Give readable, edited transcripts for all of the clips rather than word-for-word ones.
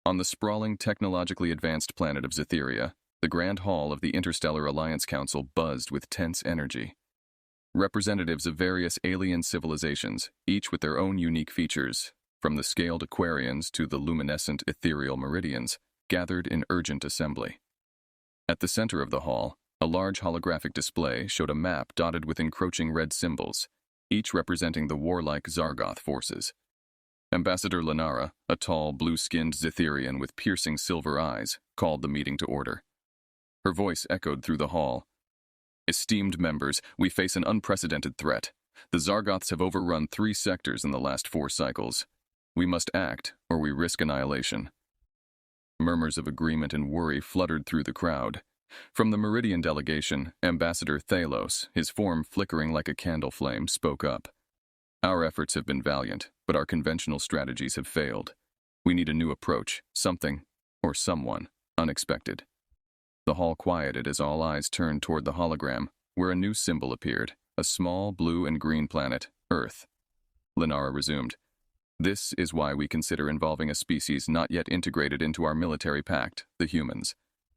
On the sprawling, technologically advanced planet of Zetheria, the Grand Hall of the Interstellar Alliance Council buzzed with tense energy. Representatives of various alien civilizations, each with their own unique features, from the scaled Aquarians to the luminescent ethereal Meridians, gathered in urgent assembly. At the center of the hall, a large holographic display showed a map dotted with encroaching red symbols, each representing the warlike Zargoth forces. Ambassador Lenara, a tall, blue-skinned Zetherian with piercing silver eyes, called the meeting to order. Her voice echoed through the hall. Esteemed members, we face an unprecedented threat. The Zargoths have overrun 3 sectors in the last 4 cycles. We must act, or we risk annihilation. Murmurs of agreement and worry fluttered through the crowd. From the Meridian delegation, Ambassador Thalos, his form flickering like a candle flame, spoke up. Our efforts have been valiant, but our conventional strategies have failed. We need a new approach, something, or someone, unexpected. The hall quieted as all eyes turned toward the hologram, where a new symbol appeared, a small blue and green planet, Earth. Lenara resumed. This is why we consider involving a species not yet integrated into our military pact, the humans.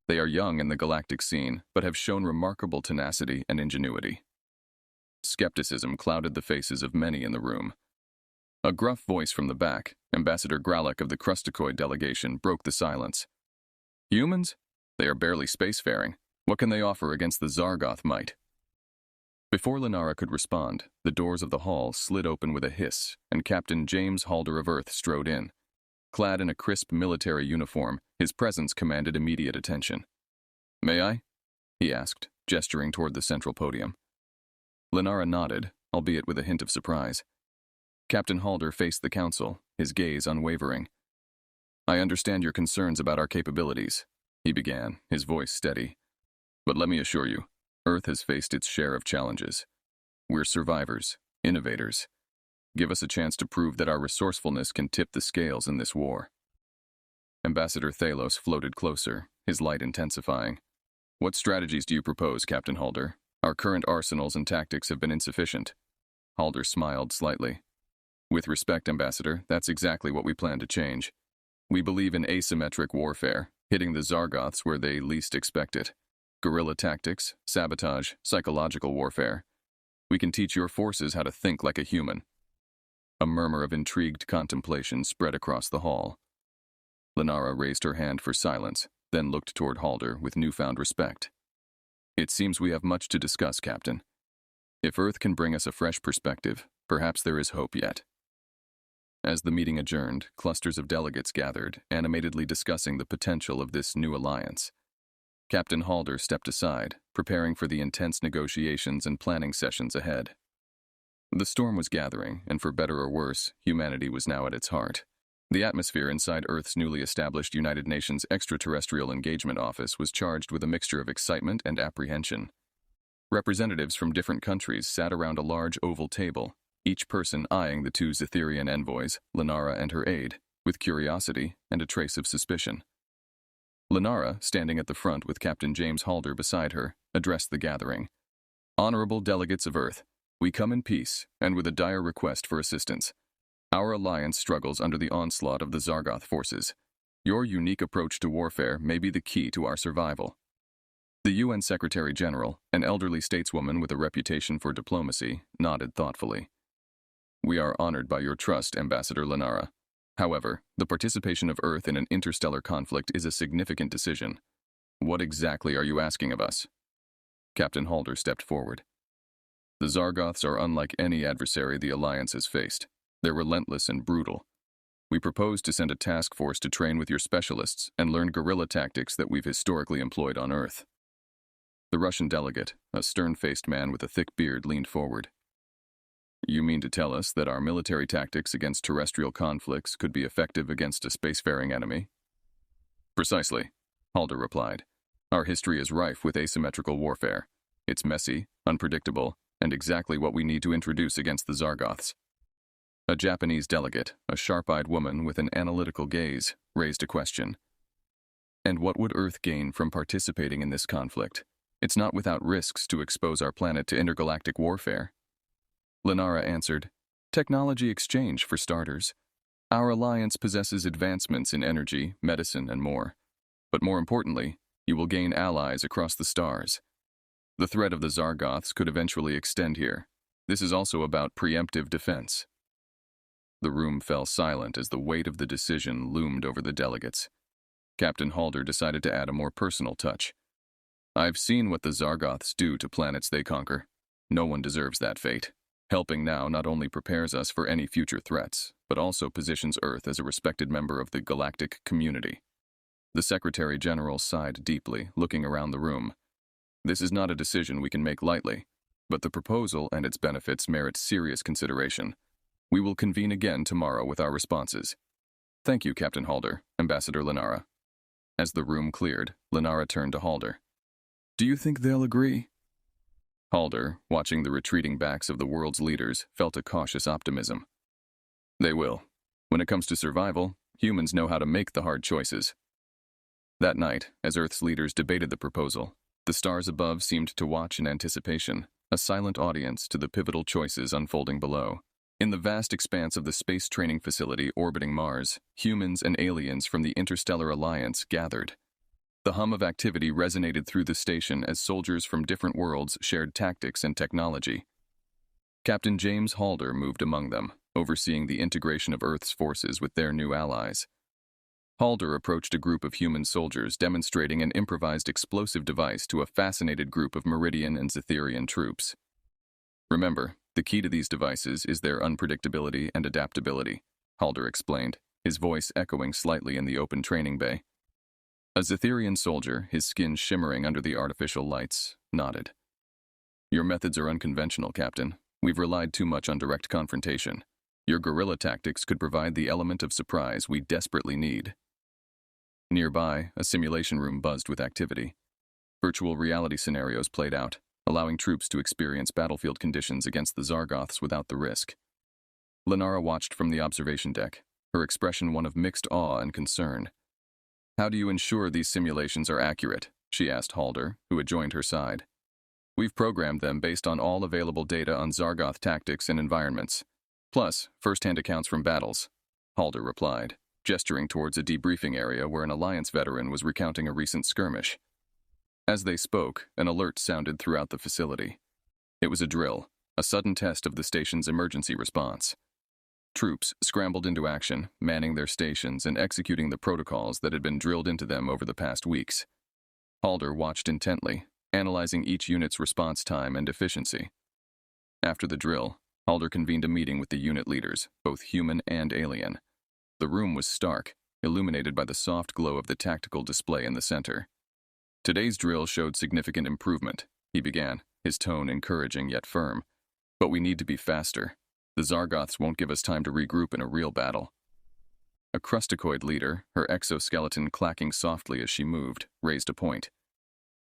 They are young in the galactic scene, but have shown remarkable tenacity and ingenuity. Skepticism clouded the faces of many in the room. A gruff voice from the back, Ambassador Gralek of the Krustakoid delegation, broke the silence. Humans? They are barely spacefaring. What can they offer against the Zargoth might? Before Lenara could respond, the doors of the hall slid open with a hiss, and Captain James Halder of Earth strode in. Clad in a crisp military uniform, his presence commanded immediate attention. May I? He asked, gesturing toward the central podium. Lenara nodded, albeit with a hint of surprise. Captain Halder faced the council, his gaze unwavering. I understand your concerns about our capabilities, he began, his voice steady. But let me assure you, Earth has faced its share of challenges. We're survivors, innovators. Give us a chance to prove that our resourcefulness can tip the scales in this war. Ambassador Thalos floated closer, his light intensifying. What strategies do you propose, Captain Halder? Our current arsenals and tactics have been insufficient. Halder smiled slightly. With respect, Ambassador, that's exactly what we plan to change. We believe in asymmetric warfare, hitting the Zargoths where they least expect it. Guerrilla tactics, sabotage, psychological warfare. We can teach your forces how to think like a human. A murmur of intrigued contemplation spread across the hall. Lenara raised her hand for silence, then looked toward Halder with newfound respect. It seems we have much to discuss, Captain. If Earth can bring us a fresh perspective, perhaps there is hope yet. As the meeting adjourned, clusters of delegates gathered, animatedly discussing the potential of this new alliance. Captain Halder stepped aside, preparing for the intense negotiations and planning sessions ahead. The storm was gathering, and for better or worse, humanity was now at its heart. The atmosphere inside Earth's newly established United Nations Extraterrestrial Engagement Office was charged with a mixture of excitement and apprehension. Representatives from different countries sat around a large oval table, each person eyeing the 2 Zetherian envoys, Lenara and her aide, with curiosity and a trace of suspicion. Lenara, standing at the front with Captain James Halder beside her, addressed the gathering. Honorable delegates of Earth, we come in peace and with a dire request for assistance. Our alliance struggles under the onslaught of the Zargoth forces. Your unique approach to warfare may be the key to our survival. The UN Secretary-General, an elderly stateswoman with a reputation for diplomacy, nodded thoughtfully. We are honored by your trust, Ambassador Lenara. However, the participation of Earth in an interstellar conflict is a significant decision. What exactly are you asking of us? Captain Halder stepped forward. The Zargoths are unlike any adversary the Alliance has faced. They're relentless and brutal. We propose to send a task force to train with your specialists and learn guerrilla tactics that we've historically employed on Earth. The Russian delegate, a stern-faced man with a thick beard, leaned forward. You mean to tell us that our military tactics against terrestrial conflicts could be effective against a spacefaring enemy? Precisely, Halder replied. Our history is rife with asymmetrical warfare. It's messy, unpredictable, and exactly what we need to introduce against the Zargoths. A Japanese delegate, a sharp-eyed woman with an analytical gaze, raised a question. And what would Earth gain from participating in this conflict? It's not without risks to expose our planet to intergalactic warfare. Lenara answered, Technology exchange, for starters. Our alliance possesses advancements in energy, medicine, and more. But more importantly, you will gain allies across the stars. The threat of the Zargoths could eventually extend here. This is also about preemptive defense. The room fell silent as the weight of the decision loomed over the delegates. Captain Halder decided to add a more personal touch. I've seen what the Zargoths do to planets they conquer. No one deserves that fate. Helping now not only prepares us for any future threats, but also positions Earth as a respected member of the galactic community. The Secretary General sighed deeply, looking around the room. This is not a decision we can make lightly, but the proposal and its benefits merit serious consideration. We will convene again tomorrow with our responses. Thank you, Captain Halder, Ambassador Lenara. As the room cleared, Lenara turned to Halder. Do you think they'll agree? Halder, watching the retreating backs of the world's leaders, felt a cautious optimism. They will. When it comes to survival, humans know how to make the hard choices. That night, as Earth's leaders debated the proposal, the stars above seemed to watch in anticipation, a silent audience to the pivotal choices unfolding below. In the vast expanse of the space training facility orbiting Mars, humans and aliens from the Interstellar Alliance gathered. The hum of activity resonated through the station as soldiers from different worlds shared tactics and technology. Captain James Halder moved among them, overseeing the integration of Earth's forces with their new allies. Halder approached a group of human soldiers demonstrating an improvised explosive device to a fascinated group of Meridian and Zetherian troops. Remember, the key to these devices is their unpredictability and adaptability, Halder explained, his voice echoing slightly in the open training bay. A Zetherian soldier, his skin shimmering under the artificial lights, nodded. Your methods are unconventional, Captain. We've relied too much on direct confrontation. Your guerrilla tactics could provide the element of surprise we desperately need. Nearby, a simulation room buzzed with activity. Virtual reality scenarios played out, allowing troops to experience battlefield conditions against the Zargoths without the risk. Lenara watched from the observation deck, her expression one of mixed awe and concern. How do you ensure these simulations are accurate? She asked Halder, who had joined her side. We've programmed them based on all available data on Zargoth tactics and environments, plus first-hand accounts from battles, Halder replied, gesturing towards a debriefing area where an Alliance veteran was recounting a recent skirmish. As they spoke, an alert sounded throughout the facility. It was a drill, a sudden test of the station's emergency response. Troops scrambled into action, manning their stations and executing the protocols that had been drilled into them over the past weeks. Halder watched intently, analyzing each unit's response time and efficiency. After the drill, Halder convened a meeting with the unit leaders, both human and alien. The room was stark, illuminated by the soft glow of the tactical display in the center. Today's drill showed significant improvement, he began, his tone encouraging yet firm. But we need to be faster. The Zargoths won't give us time to regroup in a real battle. A crustacoid leader, her exoskeleton clacking softly as she moved, raised a point.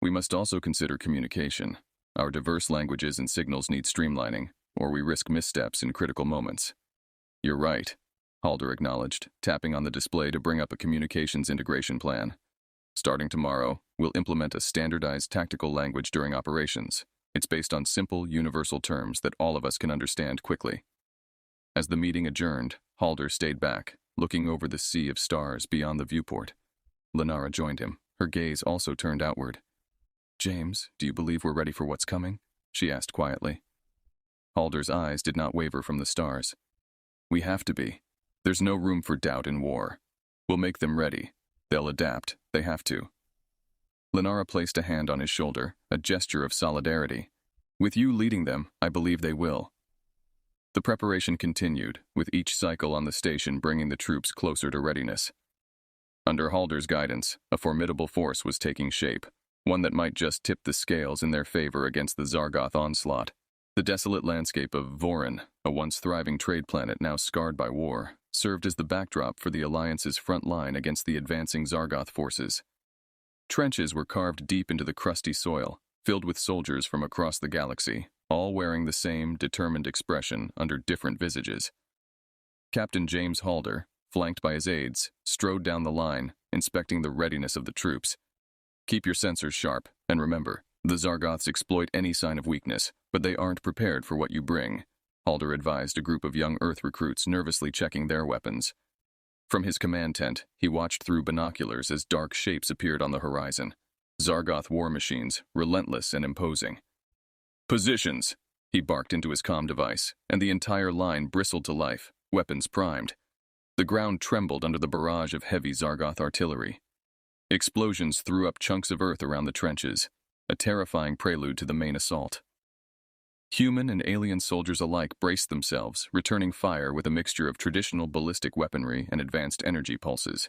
We must also consider communication. Our diverse languages and signals need streamlining, or we risk missteps in critical moments. You're right, Halder acknowledged, tapping on the display to bring up a communications integration plan. Starting tomorrow, we'll implement a standardized tactical language during operations. It's based on simple, universal terms that all of us can understand quickly. As the meeting adjourned, Halder stayed back, looking over the sea of stars beyond the viewport. Lenara joined him, her gaze also turned outward. James, do you believe we're ready for what's coming? She asked quietly. Halder's eyes did not waver from the stars. We have to be. There's no room for doubt in war. We'll make them ready. They'll adapt. They have to. Lenara placed a hand on his shoulder, a gesture of solidarity. With you leading them, I believe they will. The preparation continued, with each cycle on the station bringing the troops closer to readiness. Under Halder's guidance, a formidable force was taking shape, one that might just tip the scales in their favor against the Zargoth onslaught. The desolate landscape of Vorin, a once thriving trade planet now scarred by war, served as the backdrop for the Alliance's front line against the advancing Zargoth forces. Trenches were carved deep into the crusty soil, filled with soldiers from across the galaxy, all wearing the same determined expression under different visages. Captain James Halder, flanked by his aides, strode down the line, inspecting the readiness of the troops. Keep your sensors sharp, and remember, the Zargoths exploit any sign of weakness, but they aren't prepared for what you bring, Halder advised a group of young Earth recruits nervously checking their weapons. From his command tent, he watched through binoculars as dark shapes appeared on the horizon. Zargoth war machines, relentless and imposing. "Positions!" He barked into his comm device, and the entire line bristled to life, weapons primed. The ground trembled under the barrage of heavy Zargoth artillery. Explosions threw up chunks of earth around the trenches, a terrifying prelude to the main assault. Human and alien soldiers alike braced themselves, returning fire with a mixture of traditional ballistic weaponry and advanced energy pulses.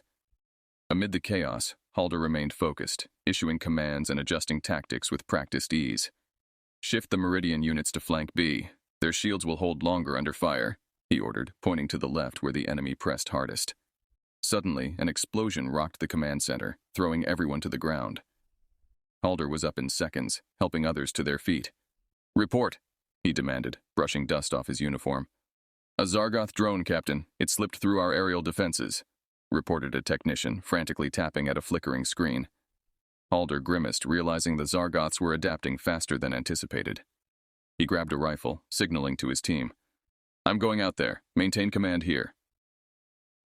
Amid the chaos, Halder remained focused, issuing commands and adjusting tactics with practiced ease. "Shift the Meridian units to flank B. Their shields will hold longer under fire," he ordered, pointing to the left where the enemy pressed hardest. Suddenly, an explosion rocked the command center, throwing everyone to the ground. Halder was up in seconds, helping others to their feet. "Report," he demanded, brushing dust off his uniform. "A Zargoth drone, Captain. It slipped through our aerial defenses," reported a technician, frantically tapping at a flickering screen. Halder grimaced, realizing the Zargoths were adapting faster than anticipated. He grabbed a rifle, signaling to his team. "I'm going out there. Maintain command here."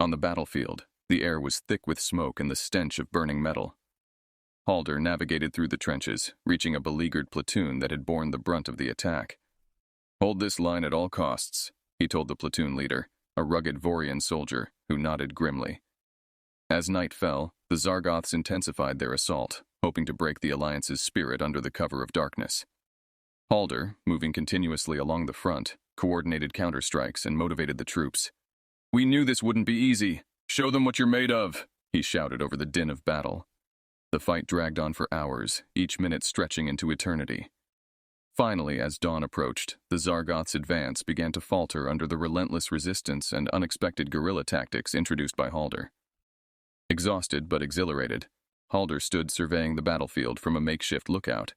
On the battlefield, the air was thick with smoke and the stench of burning metal. Halder navigated through the trenches, reaching a beleaguered platoon that had borne the brunt of the attack. "Hold this line at all costs," he told the platoon leader, a rugged Vorian soldier who nodded grimly. As night fell, the Zargoths intensified their assault, hoping to break the Alliance's spirit under the cover of darkness. Halder, moving continuously along the front, coordinated counterstrikes and motivated the troops. "We knew this wouldn't be easy. Show them what you're made of," he shouted over the din of battle. The fight dragged on for hours, each minute stretching into eternity. Finally, as dawn approached, the Zargoth's advance began to falter under the relentless resistance and unexpected guerrilla tactics introduced by Halder. Exhausted but exhilarated, Halder stood surveying the battlefield from a makeshift lookout.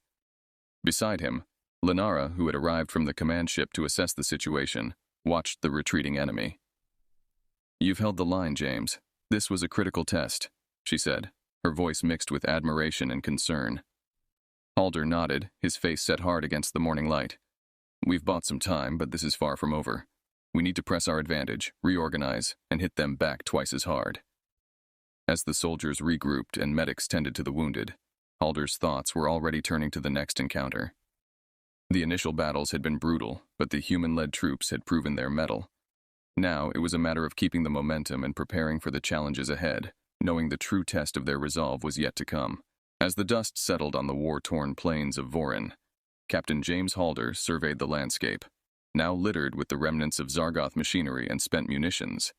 Beside him, Lenara, who had arrived from the command ship to assess the situation, watched the retreating enemy. "You've held the line, James. This was a critical test," she said, her voice mixed with admiration and concern. Halder nodded, his face set hard against the morning light. "We've bought some time, but this is far from over. We need to press our advantage, reorganize, and hit them back twice as hard." As the soldiers regrouped and medics tended to the wounded, Halder's thoughts were already turning to the next encounter. The initial battles had been brutal, but the human-led troops had proven their mettle. Now it was a matter of keeping the momentum and preparing for the challenges ahead, knowing the true test of their resolve was yet to come. As the dust settled on the war-torn plains of Vorin, Captain James Halder surveyed the landscape, now littered with the remnants of Zargoth machinery and spent munitions.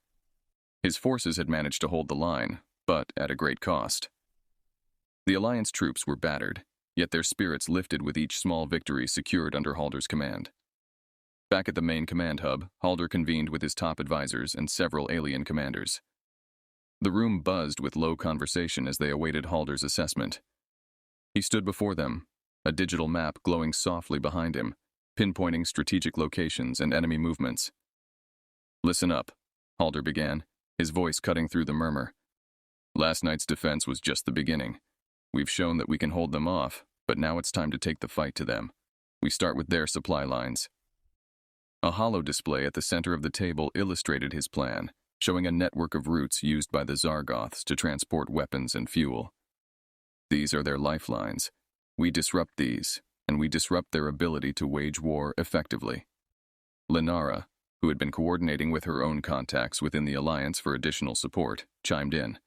His forces had managed to hold the line, but at a great cost. The Alliance troops were battered, yet their spirits lifted with each small victory secured under Halder's command. Back at the main command hub, Halder convened with his top advisors and several alien commanders. The room buzzed with low conversation as they awaited Halder's assessment. He stood before them, a digital map glowing softly behind him, pinpointing strategic locations and enemy movements. "Listen up," Halder began, his voice cutting through the murmur. "Last night's defense was just the beginning. We've shown that we can hold them off, but now it's time to take the fight to them. We start with their supply lines." A holo display at the center of the table illustrated his plan, showing a network of routes used by the Zargoths to transport weapons and fuel. "These are their lifelines. We disrupt these, and we disrupt their ability to wage war effectively." Lenara, who had been coordinating with her own contacts within the Alliance for additional support, chimed in.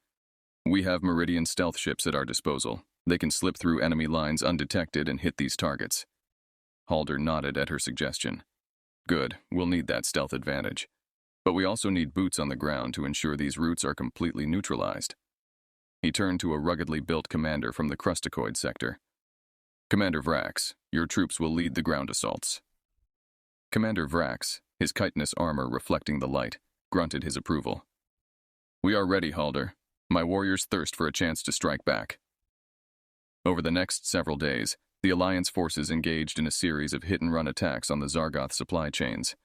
"We have Meridian stealth ships at our disposal. They can slip through enemy lines undetected and hit these targets." Halder nodded at her suggestion. "Good, we'll need that stealth advantage. But we also need boots on the ground to ensure these routes are completely neutralized." He turned to a ruggedly built commander from the Crusticoid sector. "Commander Vrax, your troops will lead the ground assaults." Commander Vrax, his chitinous armor reflecting the light, grunted his approval. "We are ready, Halder. My warriors thirst for a chance to strike back." Over the next several days, the Alliance forces engaged in a series of hit-and-run attacks on the Zargoth supply chains.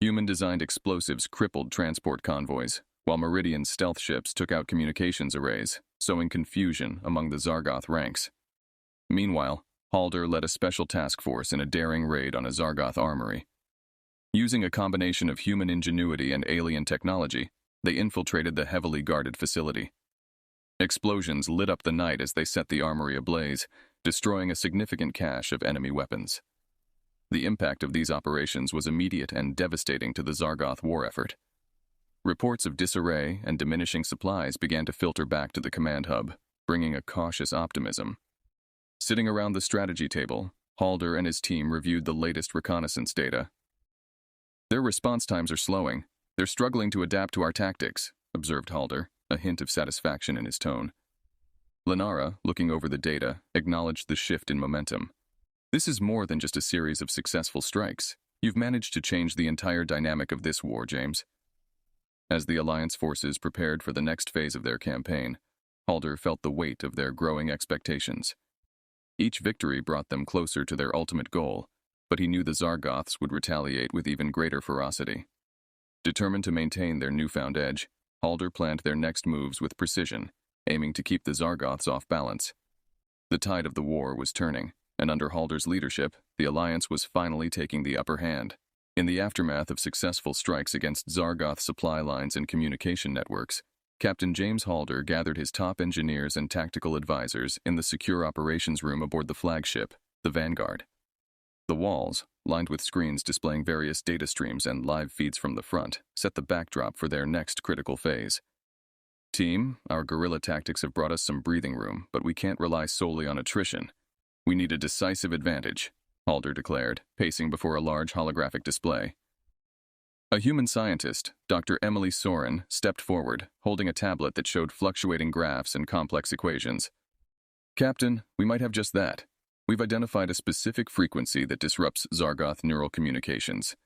Human-designed explosives crippled transport convoys, while Meridian stealth ships took out communications arrays, sowing confusion among the Zargoth ranks. Meanwhile, Halder led a special task force in a daring raid on a Zargoth armory. Using a combination of human ingenuity and alien technology, They infiltrated the heavily guarded facility. Explosions lit up the night as they set the armory ablaze, destroying a significant cache of enemy weapons. The impact of these operations was immediate and devastating to the Zargoth war effort. Reports of disarray and diminishing supplies began to filter back to the command hub, bringing a cautious optimism. Sitting around the strategy table, Halder and his team reviewed the latest reconnaissance data. "Their response times are slowing. They're struggling to adapt to our tactics," observed Halder, a hint of satisfaction in his tone. Lenara, looking over the data, acknowledged the shift in momentum. "This is more than just a series of successful strikes. You've managed to change the entire dynamic of this war, James." As the Alliance forces prepared for the next phase of their campaign, Halder felt the weight of their growing expectations. Each victory brought them closer to their ultimate goal, but he knew the Zargoths would retaliate with even greater ferocity. Determined to maintain their newfound edge, Halder planned their next moves with precision, aiming to keep the Zargoths off balance. The tide of the war was turning, and under Halder's leadership, the Alliance was finally taking the upper hand. In the aftermath of successful strikes against Zargoth supply lines and communication networks, Captain James Halder gathered his top engineers and tactical advisors in the secure operations room aboard the flagship, the Vanguard. The walls, lined with screens displaying various data streams and live feeds from the front, set the backdrop for their next critical phase. "Team, our guerrilla tactics have brought us some breathing room, but we can't rely solely on attrition. We need a decisive advantage," Halder declared, pacing before a large holographic display. A human scientist, Dr. Emily Soren, stepped forward, holding a tablet that showed fluctuating graphs and complex equations. "Captain, we might have just that. We've identified a specific frequency that disrupts Zargoth neural communications.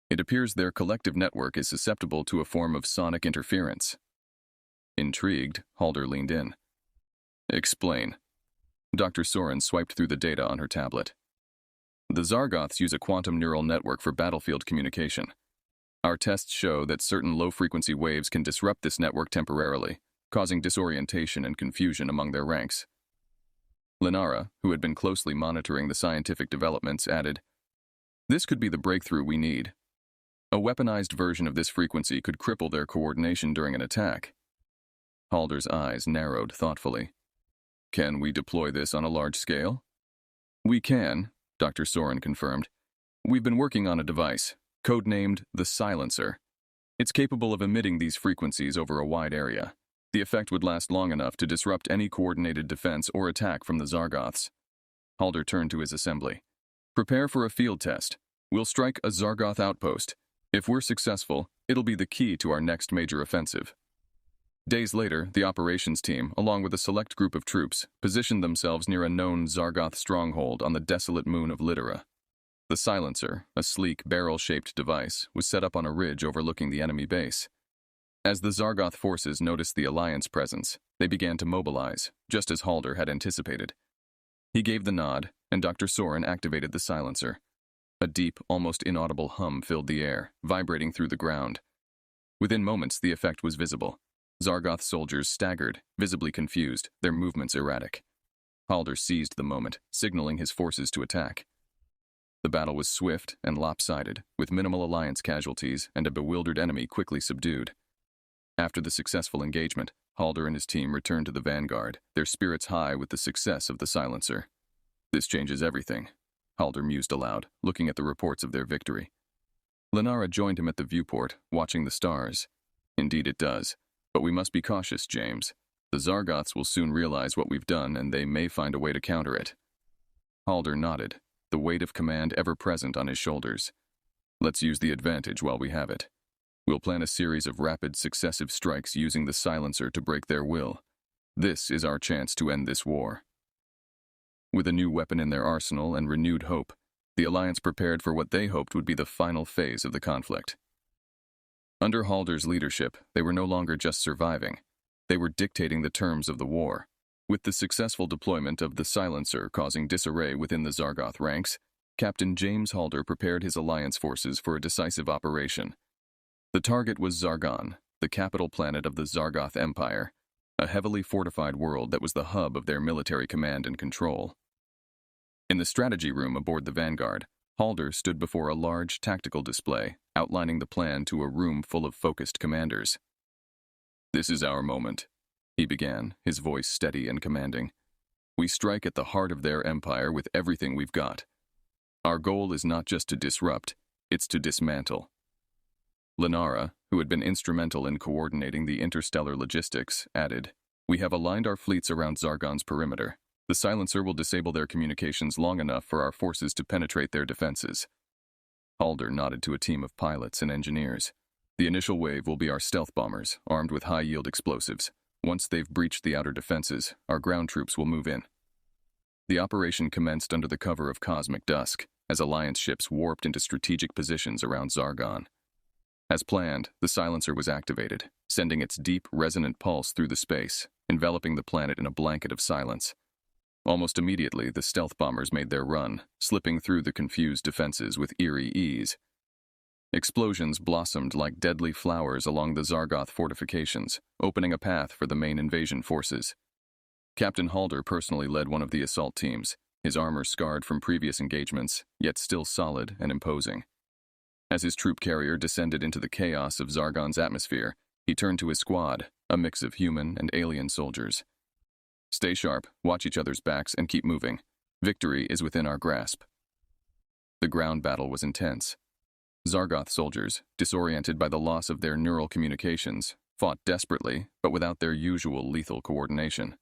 It appears their collective network is susceptible to a form of sonic interference." Intrigued, Halder leaned in. "Explain." Dr. Soren swiped through the data on her tablet. "The Zargoths use a quantum neural network for battlefield communication. Our tests show that certain low-frequency waves can disrupt this network temporarily, causing disorientation and confusion among their ranks." Lenara, who had been closely monitoring the scientific developments, added, "This could be the breakthrough we need. A weaponized version of this frequency could cripple their coordination during an attack." Halder's eyes narrowed thoughtfully. "Can we deploy this on a large scale?" "We can," Dr. Soren confirmed. "We've been working on a device, codenamed the Silencer. It's capable of emitting these frequencies over a wide area. The effect would last long enough to disrupt any coordinated defense or attack from the Zargoths." Halder turned to his assembly. "Prepare for a field test. We'll strike a Zargoth outpost. If we're successful, it'll be the key to our next major offensive." Days later, the operations team, along with a select group of troops, positioned themselves near a known Zargoth stronghold on the desolate moon of Litera. The Silencer, a sleek, barrel-shaped device, was set up on a ridge overlooking the enemy base. As the Zargoth forces noticed the Alliance presence, they began to mobilize, just as Halder had anticipated. He gave the nod, and Dr. Soren activated the Silencer. A deep, almost inaudible hum filled the air, vibrating through the ground. Within moments, the effect was visible. Zargoth soldiers staggered, visibly confused, their movements erratic. Halder seized the moment, signaling his forces to attack. The battle was swift and lopsided, with minimal Alliance casualties and a bewildered enemy quickly subdued. After the successful engagement, Halder and his team returned to the Vanguard, their spirits high with the success of the Silencer. "This changes everything," Halder mused aloud, looking at the reports of their victory. Lenara joined him at the viewport, watching the stars. "Indeed it does. But we must be cautious, James. The Zargoths will soon realize what we've done, and they may find a way to counter it." Halder nodded, the weight of command ever present on his shoulders. "Let's use the advantage while we have it. We'll plan a series of rapid, successive strikes using the Silencer to break their will. This is our chance to end this war." With a new weapon in their arsenal and renewed hope, the Alliance prepared for what they hoped would be the final phase of the conflict. Under Halder's leadership, they were no longer just surviving. They were dictating the terms of the war. With the successful deployment of the Silencer causing disarray within the Zargoth ranks, Captain James Halder prepared his Alliance forces for a decisive operation. The target was Zargon, the capital planet of the Zargoth Empire, a heavily fortified world that was the hub of their military command and control. In the strategy room aboard the Vanguard, Halder stood before a large tactical display, outlining the plan to a room full of focused commanders. "This is our moment," he began, his voice steady and commanding. "We strike at the heart of their empire with everything we've got. Our goal is not just to disrupt, it's to dismantle." Lenara, who had been instrumental in coordinating the interstellar logistics, added, "We have aligned our fleets around Zargon's perimeter. The silencer will disable their communications long enough for our forces to penetrate their defenses." Halder nodded to a team of pilots and engineers. "The initial wave will be our stealth bombers, armed with high-yield explosives. Once they've breached the outer defenses, our ground troops will move in." The operation commenced under the cover of cosmic dusk, as Alliance ships warped into strategic positions around Zargon. As planned, the silencer was activated, sending its deep, resonant pulse through the space, enveloping the planet in a blanket of silence. Almost immediately, the stealth bombers made their run, slipping through the confused defenses with eerie ease. Explosions blossomed like deadly flowers along the Zargoth fortifications, opening a path for the main invasion forces. Captain Halder personally led one of the assault teams, his armor scarred from previous engagements, yet still solid and imposing. As his troop carrier descended into the chaos of Zargon's atmosphere, he turned to his squad, a mix of human and alien soldiers. "Stay sharp, watch each other's backs, and keep moving. Victory is within our grasp." The ground battle was intense. Zargoth soldiers, disoriented by the loss of their neural communications, fought desperately, but without their usual lethal coordination.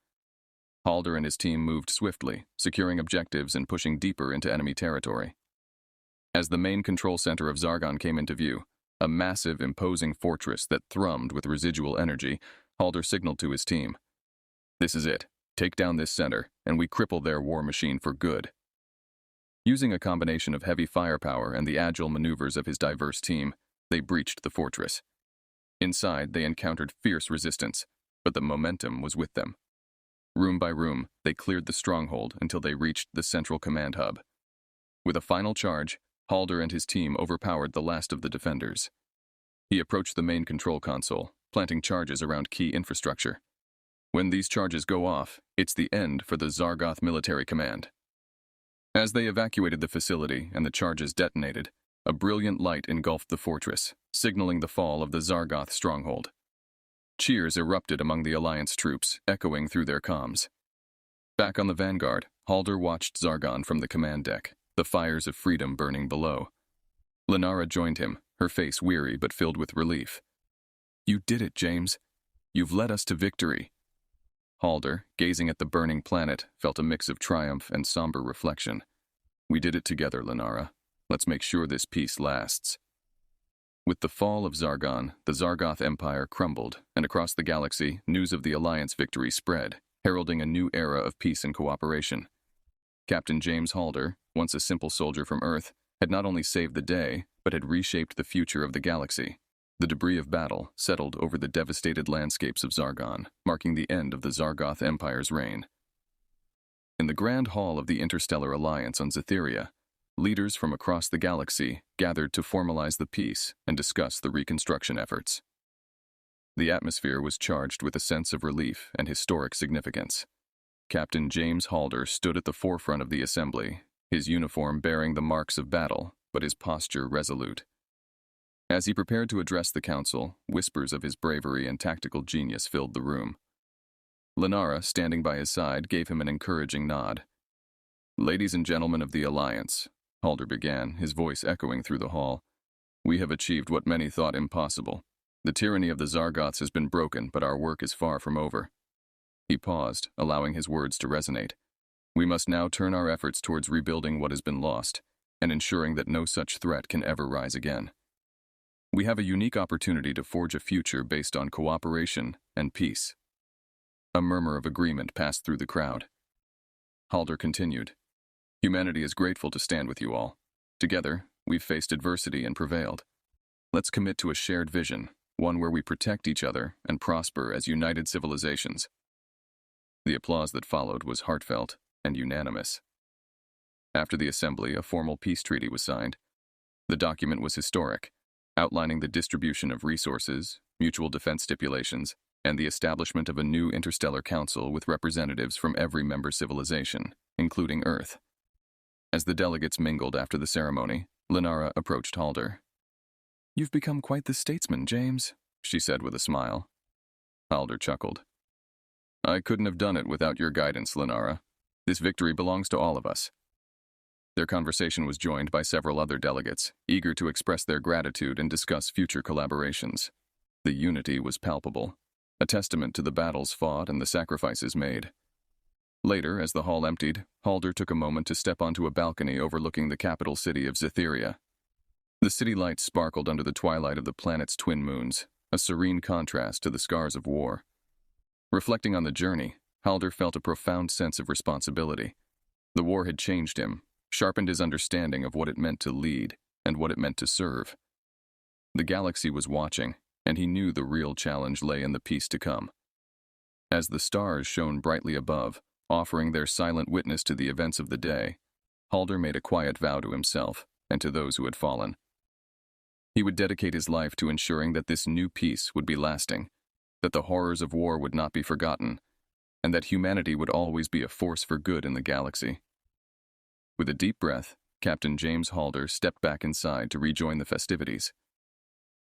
Halder and his team moved swiftly, securing objectives and pushing deeper into enemy territory. As the main control center of Zargon came into view, a massive, imposing fortress that thrummed with residual energy, Halder signaled to his team, "This is it. Take down this center, and we cripple their war machine for good." Using a combination of heavy firepower and the agile maneuvers of his diverse team, they breached the fortress. Inside, they encountered fierce resistance, but the momentum was with them. Room by room, they cleared the stronghold until they reached the central command hub. With a final charge, Halder and his team overpowered the last of the defenders. He approached the main control console, planting charges around key infrastructure. When these charges go off, it's the end for the Zargoth military command. As they evacuated the facility and the charges detonated, a brilliant light engulfed the fortress, signaling the fall of the Zargoth stronghold. Cheers erupted among the Alliance troops, echoing through their comms. Back on the Vanguard, Halder watched Zargon from the command deck, the fires of freedom burning below. Lenara joined him, her face weary but filled with relief. "You did it, James. You've led us to victory." Halder, gazing at the burning planet, felt a mix of triumph and somber reflection. "We did it together, Lenara. Let's make sure this peace lasts." With the fall of Zargon, the Zargoth Empire crumbled, and across the galaxy, news of the Alliance victory spread, heralding a new era of peace and cooperation. Captain James Halder, once a simple soldier from Earth, had not only saved the day, but had reshaped the future of the galaxy. The debris of battle settled over the devastated landscapes of Zargon, marking the end of the Zargoth Empire's reign. In the Grand Hall of the Interstellar Alliance on Zetheria, leaders from across the galaxy gathered to formalize the peace and discuss the reconstruction efforts. The atmosphere was charged with a sense of relief and historic significance. Captain James Halder stood at the forefront of the assembly, his uniform bearing the marks of battle, but his posture resolute. As he prepared to address the council, whispers of his bravery and tactical genius filled the room. Lenara, standing by his side, gave him an encouraging nod. "Ladies and gentlemen of the Alliance," Halder began, his voice echoing through the hall, "we have achieved what many thought impossible. The tyranny of the Zargoths has been broken, but our work is far from over." He paused, allowing his words to resonate. "We must now turn our efforts towards rebuilding what has been lost, and ensuring that no such threat can ever rise again. We have a unique opportunity to forge a future based on cooperation and peace." A murmur of agreement passed through the crowd. Halder continued, "Humanity is grateful to stand with you all. Together, we've faced adversity and prevailed. Let's commit to a shared vision, one where we protect each other and prosper as united civilizations." The applause that followed was heartfelt and unanimous. After the assembly, a formal peace treaty was signed. The document was historic, outlining the distribution of resources, mutual defense stipulations, and the establishment of a new interstellar council with representatives from every member civilization, including Earth. As the delegates mingled after the ceremony, Lenara approached Halder. "You've become quite the statesman, James," she said with a smile. Halder chuckled. I couldn't have done it without your guidance, Lenara. This victory belongs to all of us. Their conversation was joined by several other delegates, eager to express their gratitude and discuss future collaborations. The unity was palpable, a testament to the battles fought and the sacrifices made. Later, as the hall emptied, Halder took a moment to step onto a balcony overlooking the capital city of Zytheria. The city lights sparkled under the twilight of the planet's twin moons, a serene contrast to the scars of war. Reflecting on the journey, Halder felt a profound sense of responsibility. The war had changed him, sharpened his understanding of what it meant to lead and what it meant to serve. The galaxy was watching, and he knew the real challenge lay in the peace to come. As the stars shone brightly above, offering their silent witness to the events of the day, Halder made a quiet vow to himself and to those who had fallen. He would dedicate his life to ensuring that this new peace would be lasting, that the horrors of war would not be forgotten, and that humanity would always be a force for good in the galaxy. With a deep breath, Captain James Halder stepped back inside to rejoin the festivities.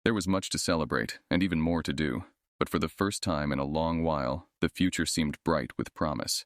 There was much to celebrate and even more to do, but for the first time in a long while, the future seemed bright with promise.